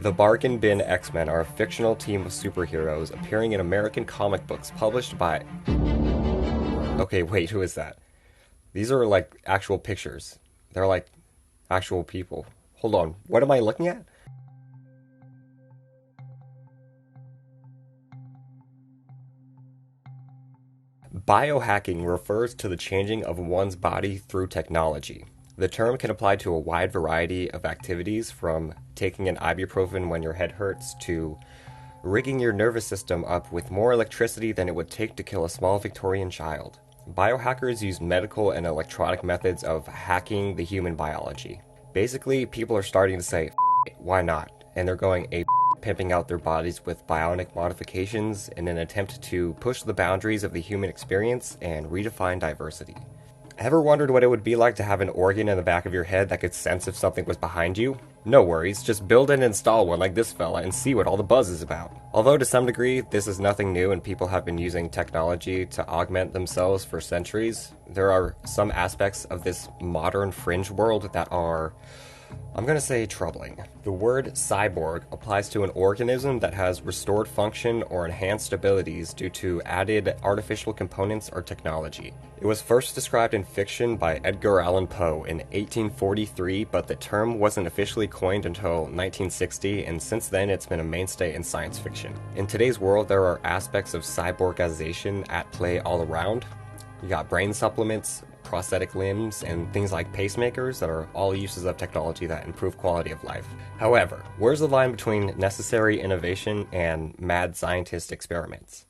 The Bargain Bin X-Men are a fictional team of superheroes appearing in American comic books published by... Okay, wait, who is that? These are like actual pictures. They're like actual people. Hold on, what am I looking at? Biohacking refers to the changing of one's body through technology. The term can apply to a wide variety of activities, from taking an ibuprofen when your head hurts to rigging your nervous system up with more electricity than it would take to kill a small Victorian child. Biohackers use medical and electronic methods of hacking the human biology. Basically, people are starting to say, "F why not?" And they're going pimping out their bodies with bionic modifications in an attempt to push the boundaries of the human experience and redefine diversity. Ever wondered what it would be like to have an organ in the back of your head that could sense if something was behind you? No worries, just build and install one like this fella and see what all the buzz is about. Although to some degree, this is nothing new and people have been using technology to augment themselves for centuries, there are some aspects of this modern fringe world that are, I'm gonna say, troubling. The word cyborg applies to an organism that has restored function or enhanced abilities due to added artificial components or technology. It was first described in fiction by Edgar Allan Poe in 1843, but the term wasn't officially coined until 1960, and since then it's been a mainstay in science fiction. In today's world, there are aspects of cyborgization at play all around. You got brain supplements, prosthetic limbs, and things like pacemakers that are all uses of technology that improve quality of life. However, where's the line between necessary innovation and mad scientist experiments?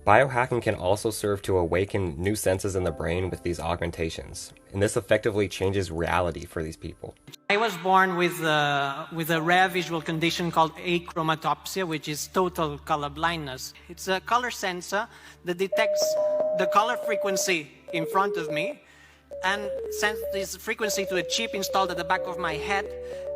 Biohacking can also serve to awaken new senses in the brain with these augmentations, and this effectively changes reality for these people. I was born with a rare visual condition called achromatopsia, which is total color blindness. It's a color sensor that detects the color frequency in front of me and sends this frequency to a chip installed at the back of my head,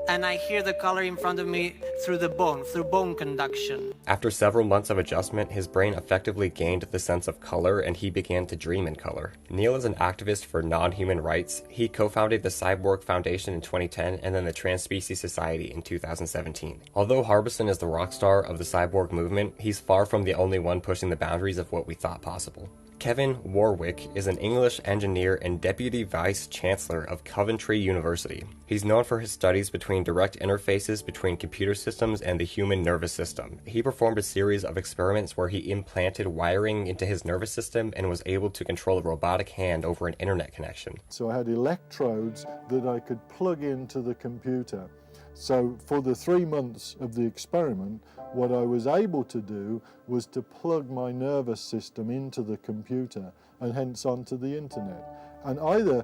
and I hear the color in front of me through bone conduction. After several months of adjustment, his brain effectively gained the sense of color and he began to dream in color. Neil is an activist for non-human rights. He co-founded the Cyborg Foundation in 2010 and then the Transspecies Society in 2017. Although Harbison is the rock star of the cyborg movement, he's far from the only one pushing the boundaries of what we thought possible. Kevin Warwick is an English engineer and Deputy Vice Chancellor of Coventry University. He's known for his studies between direct interfaces between computer systems and the human nervous system. He performed a series of experiments where he implanted wiring into his nervous system and was able to control a robotic hand over an internet connection. So I had electrodes that I could plug into the computer. So for the 3 months of the experiment, what I was able to do was to plug my nervous system into the computer and hence onto the internet. And either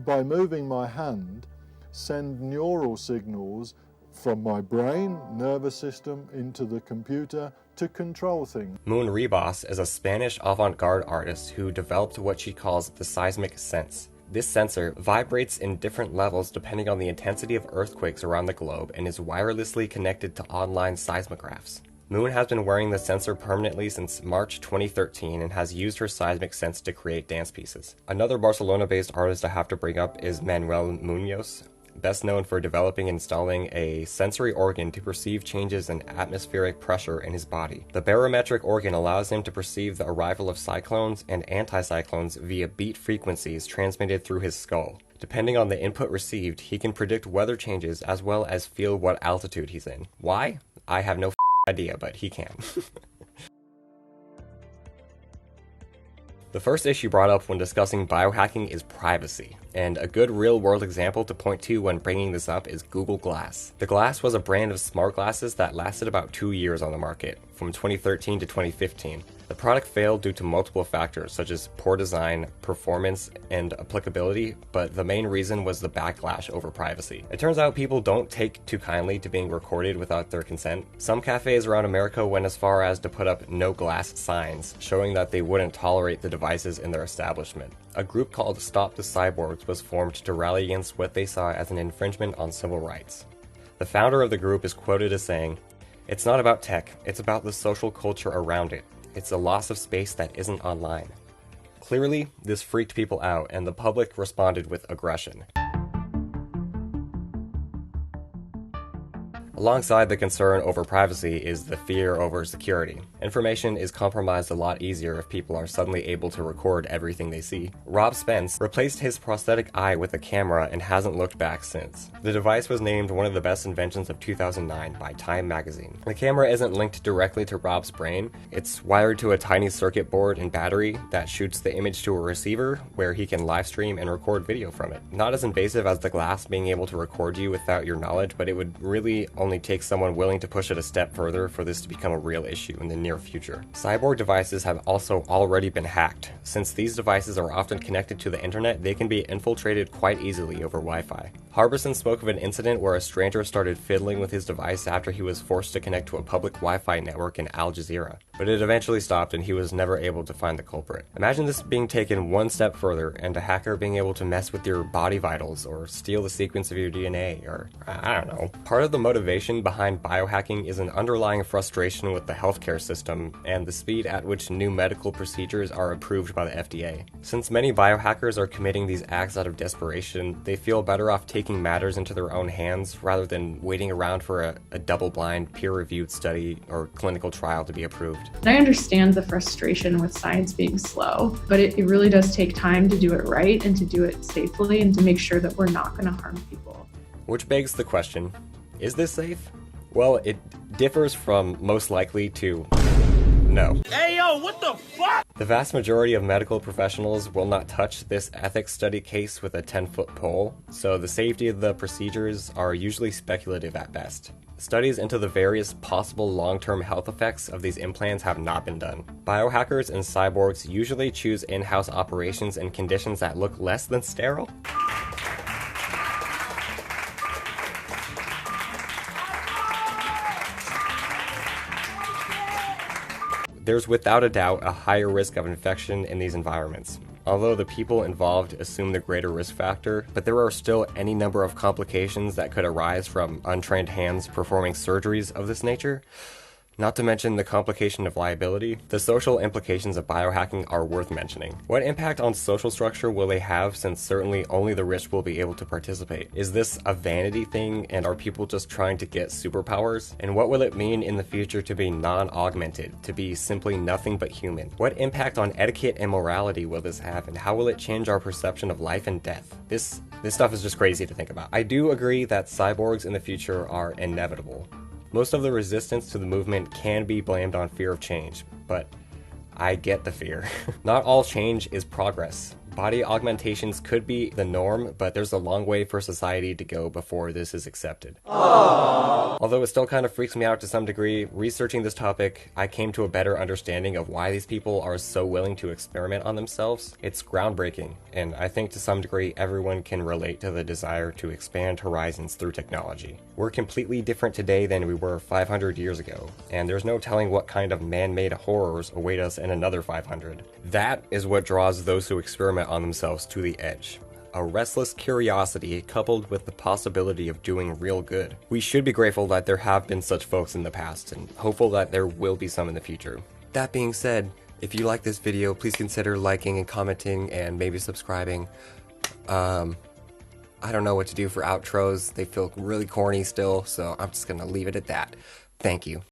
by moving my hand, send neural signals from my brain, nervous system, into the computer to control things. Moon Ribas is a Spanish avant-garde artist who developed what she calls the seismic sense. This sensor vibrates in different levels depending on the intensity of earthquakes around the globe and is wirelessly connected to online seismographs. Moon has been wearing the sensor permanently since March 2013 and has used her seismic sense to create dance pieces. Another Barcelona-based artist I have to bring up is Manuel Munoz, best known for developing and installing a sensory organ to perceive changes in atmospheric pressure in his body. The barometric organ allows him to perceive the arrival of cyclones and anticyclones via beat frequencies transmitted through his skull. Depending on the input received, he can predict weather changes as well as feel what altitude he's in. Why? I have no idea, but he can. The first issue brought up when discussing biohacking is privacy, and a good real-world example to point to when bringing this up is Google Glass. The Glass was a brand of smart glasses that lasted about 2 years on the market, from 2013 to 2015. The product failed due to multiple factors such as poor design, performance, and applicability, but the main reason was the backlash over privacy. It turns out people don't take too kindly to being recorded without their consent. Some cafes around America went as far as to put up no glass signs, showing that they wouldn't tolerate the devices in their establishment. A group called Stop the Cyborgs was formed to rally against what they saw as an infringement on civil rights. The founder of the group is quoted as saying, "It's not about tech, it's about the social culture around it. It's a loss of space that isn't online." Clearly, this freaked people out, and the public responded with aggression. Alongside the concern over privacy is the fear over security. Information is compromised a lot easier if people are suddenly able to record everything they see. Rob Spence replaced his prosthetic eye with a camera and hasn't looked back since. The device was named one of the best inventions of 2009 by Time magazine. The camera isn't linked directly to Rob's brain. It's wired to a tiny circuit board and battery that shoots the image to a receiver where he can live stream and record video from it. Not as invasive as the glass being able to record you without your knowledge, but it would really only take someone willing to push it a step further for this to become a real issue in the near future. Cyborg devices have also already been hacked. Since these devices are often connected to the internet, they can be infiltrated quite easily over Wi-Fi. Harbison spoke of an incident where a stranger started fiddling with his device after he was forced to connect to a public Wi-Fi network in Al Jazeera, but it eventually stopped and he was never able to find the culprit. Imagine this being taken one step further and a hacker being able to mess with your body vitals or steal the sequence of your DNA, or I don't know. Part of the motivation behind biohacking is an underlying frustration with the healthcare system and the speed at which new medical procedures are approved by the FDA. Since many biohackers are committing these acts out of desperation, they feel better off taking matters into their own hands rather than waiting around for a double-blind, peer-reviewed study or clinical trial to be approved. I understand the frustration with science being slow, but it really does take time to do it right and to do it safely and to make sure that we're not going to harm people. Which begs the question, is this safe? Well, it differs from most likely to no. Hey yo, what the fuck? The vast majority of medical professionals will not touch this ethics study case with a 10-foot pole, so the safety of the procedures are usually speculative at best. Studies into the various possible long-term health effects of these implants have not been done. Biohackers and cyborgs usually choose in-house operations in conditions that look less than sterile. There's without a doubt a higher risk of infection in these environments. Although the people involved assume the greater risk factor, but there are still any number of complications that could arise from untrained hands performing surgeries of this nature. Not to mention the complication of liability. The social implications of biohacking are worth mentioning. What impact on social structure will they have, since certainly only the rich will be able to participate? Is this a vanity thing, and are people just trying to get superpowers? And what will it mean in the future to be non-augmented, to be simply nothing but human? What impact on etiquette and morality will this have, and how will it change our perception of life and death? This stuff is just crazy to think about. I do agree that cyborgs in the future are inevitable. Most of the resistance to the movement can be blamed on fear of change, but I get the fear. Not all change is progress. Body augmentations could be the norm, but there's a long way for society to go before this is accepted. Aww. Although it still kind of freaks me out to some degree, researching this topic, I came to a better understanding of why these people are so willing to experiment on themselves. It's groundbreaking, and I think to some degree everyone can relate to the desire to expand horizons through technology. We're completely different today than we were 500 years ago, and there's no telling what kind of man-made horrors await us in another 500. That is what draws those who experiment on themselves to the edge. A restless curiosity coupled with the possibility of doing real good. We should be grateful that there have been such folks in the past, and hopeful that there will be some in the future. That being said, if you like this video, please consider liking and commenting and maybe subscribing. I don't know what to do for outros. They feel really corny still, so I'm just gonna leave it at that. Thank you.